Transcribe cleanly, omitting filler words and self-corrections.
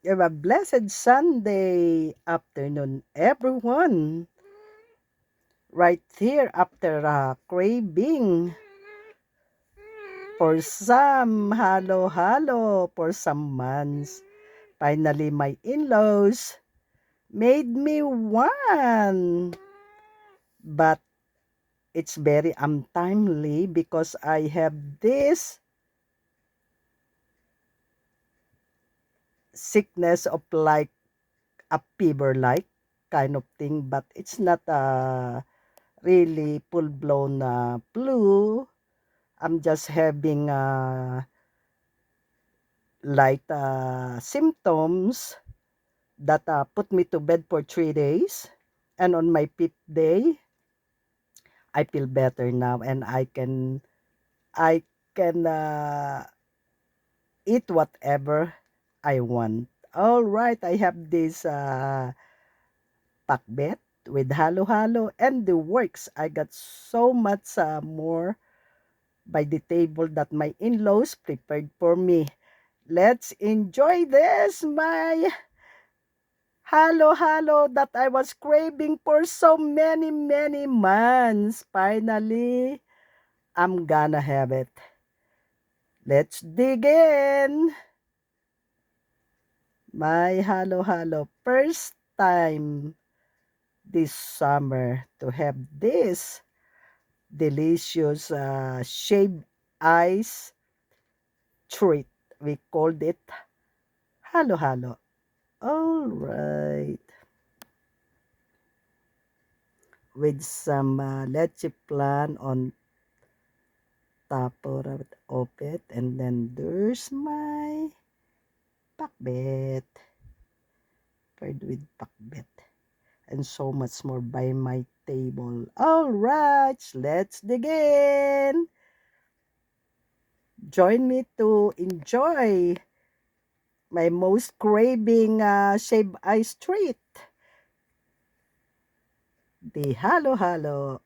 Have a blessed Sunday afternoon, everyone. Right here after craving for some halo-halo for some months. Finally, my in-laws made me one. But it's very untimely because I have this sickness of like a fever-like kind of thing, but it's not really full-blown flu. I'm just having light symptoms that put me to bed for 3 days. And on my fifth day, I feel better now, and I can eat whatever I want. All right, I have this pakbet with halo-halo and the works. I got so much more by the table that my in-laws prepared for me. Let's enjoy this, my halo-halo that I was craving for so many, many months. Finally, I'm gonna have it. Let's dig in. My halo-halo. First time this summer to have this delicious shaved ice treat. We called it halo-halo. All right. With some leche plan on top of it. And then there's my pakbet. Paired with pakbet. And so much more by my table. All right, let's dig in. Join me to enjoy my most craving shaved ice treat. The halo-halo.